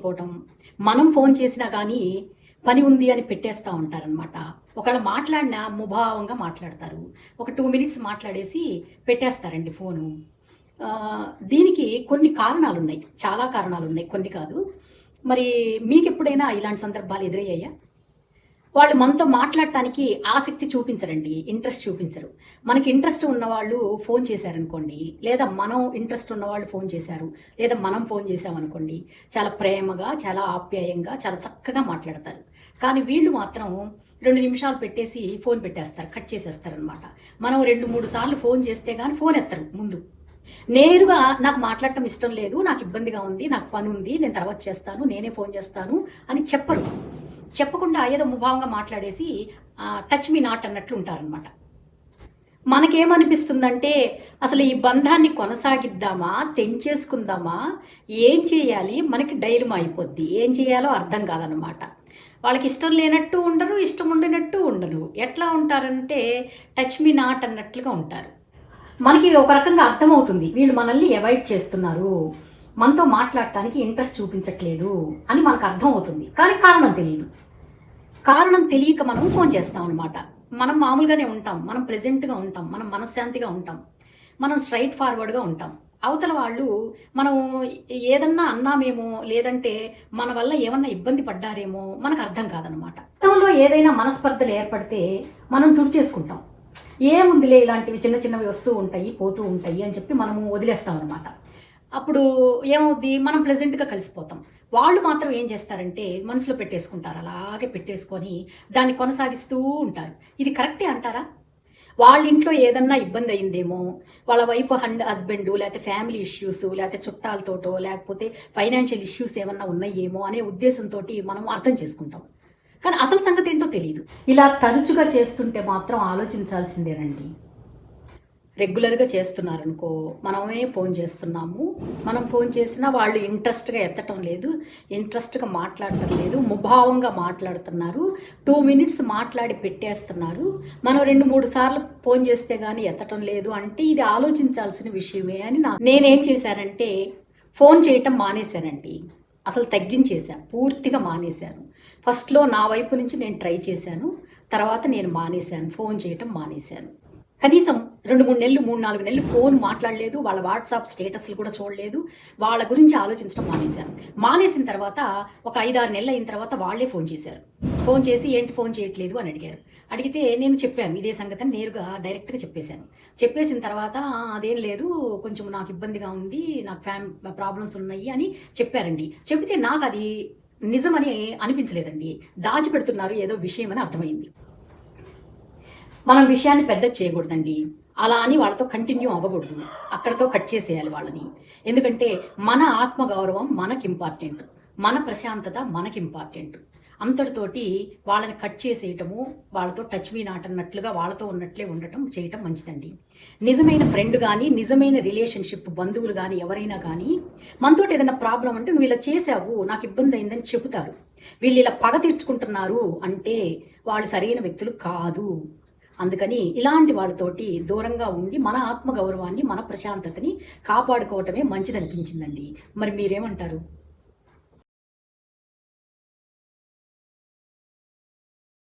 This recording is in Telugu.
చేయకపోవటం, మనం ఫోన్ చేసినా కానీ పని ఉంది అని పెట్టేస్తూ ఉంటారనమాట. ఒకవేళ మాట్లాడినా ముభావంగా మాట్లాడతారు. ఒక 2 మినిట్స్ మాట్లాడేసి పెట్టేస్తారండి ఫోను. దీనికి కొన్ని కారణాలున్నాయి, చాలా కారణాలున్నాయి, కొన్ని కాదు. మరి మీకెప్పుడైనా ఇలాంటి సందర్భాలు ఎదురయ్యాయా? వాళ్ళు మనతో మాట్లాడటానికి ఆసక్తి చూపించరండి, ఇంట్రెస్ట్ చూపించరు. మనకి ఇంట్రెస్ట్ ఉన్నవాళ్ళు ఫోన్ చేశారనుకోండి, లేదా మనం ఇంట్రెస్ట్ ఉన్నవాళ్ళు ఫోన్ చేశారు, లేదా మనం ఫోన్ చేసామనుకోండి, చాలా ప్రేమగా, చాలా ఆప్యాయంగా, చాలా చక్కగా మాట్లాడతారు. కానీ వీళ్ళు మాత్రం 2 నిమిషాలు పెట్టేసి ఫోన్ పెట్టేస్తారు, కట్ చేసేస్తారనమాట. మనం 2-3 సార్లు ఫోన్ చేస్తే కానీ ఫోన్ ఎత్తరు ముందు. నేరుగా నాకు మాట్లాడటం ఇష్టం లేదు, నాకు ఇబ్బందిగా ఉంది, నాకు పని ఉంది, నేను తర్వాత చేస్తాను, నేనే ఫోన్ చేస్తాను అని చెప్పరు. చెప్పకుండా ఏదో ముభావంగా మాట్లాడేసి టచ్ మీ నాట్ అన్నట్లు ఉంటారనమాట. మనకేమనిపిస్తుందంటే అసలు ఈ బంధాన్ని కొనసాగిద్దామా, తెంచేసుకుందామా, ఏం చేయాలి, మనకి డైలమా అయిపోద్ది. ఏం చేయాలో అర్థం కాదనమాట. వాళ్ళకి ఇష్టం లేనట్టు ఉండరు, ఇష్టం ఉండినట్టు ఉండరు. ఎట్లా ఉంటారంటే టచ్ మీ నాట్ అన్నట్లుగా ఉంటారు. మనకి ఒక రకంగా అర్థమవుతుంది, వీళ్ళు మనల్ని అవాయిడ్ చేస్తున్నారు, మనతో మాట్లాడటానికి ఇంట్రెస్ట్ చూపించట్లేదు అని మనకు అర్థమవుతుంది. కానీ కారణం తెలియదు. కారణం తెలియక మనం ఫోన్ చేస్తాం అనమాట. మనం మామూలుగానే ఉంటాం, మనం ప్రెజెంట్గా ఉంటాం, మనం మనశ్శాంతిగా ఉంటాం, మనం స్ట్రైట్ ఫార్వర్డ్గా ఉంటాం. అవతల వాళ్ళు మనం ఏదన్నా అన్నామేమో, లేదంటే మన వల్ల ఏమన్నా ఇబ్బంది పడ్డారేమో మనకు అర్థం కాదనమాట. గతంలో ఏదైనా మనస్పర్ధలు ఏర్పడితే మనం తుడిచేసుకుంటాం. ఏముందిలే, ఇలాంటివి చిన్న చిన్నవి వస్తూ ఉంటాయి, పోతూ ఉంటాయి అని చెప్పి మనము వదిలేస్తాం అనమాట. అప్పుడు ఏమవుద్ది, మనం ప్లెజెంట్గా కలిసిపోతాం. వాళ్ళు మాత్రం ఏం చేస్తారంటే మనసులో పెట్టేసుకుంటారు, అలాగే పెట్టేసుకొని దాన్ని కొనసాగిస్తూ ఉంటారు. ఇది కరెక్టే అంటారా? వాళ్ళ ఇంట్లో ఏదన్నా ఇబ్బంది అయిందేమో, వాళ్ళ వైఫ్ అండ్ హస్బెండ్, లేకపోతే ఫ్యామిలీ ఇష్యూస్, లేకపోతే చుట్టాలతోటో, లేకపోతే ఫైనాన్షియల్ ఇష్యూస్ ఏమన్నా ఉన్నాయేమో అనే ఉద్దేశంతో మనం అర్థం చేసుకుంటాం. కానీ అసలు సంగతి ఏంటో తెలియదు. ఇలా తరచుగా చేస్తుంటే మాత్రం ఆలోచించాల్సిందేనండి. రెగ్యులర్గా చేస్తున్నారనుకో, మనమే ఫోన్ చేస్తున్నాము, మనం ఫోన్ చేసినా వాళ్ళు ఇంట్రెస్ట్గా ఎత్తటం లేదు, ఇంట్రెస్ట్గా మాట్లాడటం లేదు, ముభావంగా మాట్లాడుతున్నారు. 2 మినిట్స్ మాట్లాడి పెట్టేస్తున్నారు. మనం 2-3 సార్లు ఫోన్ చేస్తే కానీ ఎత్తటం లేదు అంటే ఇది ఆలోచించాల్సిన విషయమే అని నేనేం చేశానంటే ఫోన్ చేయటం మానేశానండి. అసలు తగ్గించేశాను, పూర్తిగా మానేశాను. ఫస్ట్లో నా వైపు నుంచి నేను ట్రై చేశాను, తర్వాత నేను మానేశాను, ఫోన్ చేయటం మానేశాను. కనీసం 2-3 నెలలు, 3-4 నెలలు ఫోన్ మాట్లాడలేదు, వాళ్ళ వాట్సాప్ స్టేటస్లు కూడా చూడలేదు, వాళ్ళ గురించి ఆలోచించడం మానేశాను. మానేసిన తర్వాత ఒక 5-6 నెలలు అయిన తర్వాత వాళ్ళే ఫోన్ చేశారు. ఫోన్ చేసి ఏంటి ఫోన్ చేయట్లేదు అని అడిగారు. అడిగితే నేను చెప్పాను ఇదే సంగతి, నేరుగా డైరెక్ట్గా చెప్పేశాను. చెప్పేసిన తర్వాత అదేం లేదు, కొంచెం నాకు ఇబ్బందిగా ఉంది, నాకు ప్రాబ్లమ్స్ ఉన్నాయి అని చెప్పారండి. చెబితే నాకు అది నిజమని అనిపించలేదండి, దాచిపెడుతున్నారు ఏదో విషయం అని అర్థమైంది. మనం విషయాన్ని పెద్ద చేయకూడదండి, అలా అని వాళ్ళతో కంటిన్యూ అవ్వకూడదు, అక్కడతో కట్ చేసేయాలి వాళ్ళని. ఎందుకంటే మన ఆత్మగౌరవం మనకి ఇంపార్టెంట్, మన ప్రశాంతత మనకి ఇంపార్టెంట్. అంతటితోటి వాళ్ళని కట్ చేసేయటము, వాళ్ళతో టచ్ మీ నాట్ అన్నట్లుగా వాళ్ళతో ఉన్నట్లే ఉండటం చేయటం మంచిదండి. నిజమైన ఫ్రెండ్ కానీ, నిజమైన రిలేషన్షిప్ బంధువులు కానీ, ఎవరైనా కానీ మనతో ఏదైనా ప్రాబ్లం అంటే నువ్వు ఇలా చేసావు, నాకు ఇబ్బంది అయిందని చెబుతారు. వీళ్ళు ఇలా పగ తీర్చుకుంటున్నారు అంటే వాళ్ళు సరైన వ్యక్తులు కాదు. అందుకని ఇలాంటి వాళ్ళతోటి దూరంగా ఉండి మన ఆత్మగౌరవాన్ని, మన ప్రశాంతతని కాపాడుకోవటమే మంచిదనిపించిందండి. మరి మీరేమంటారు?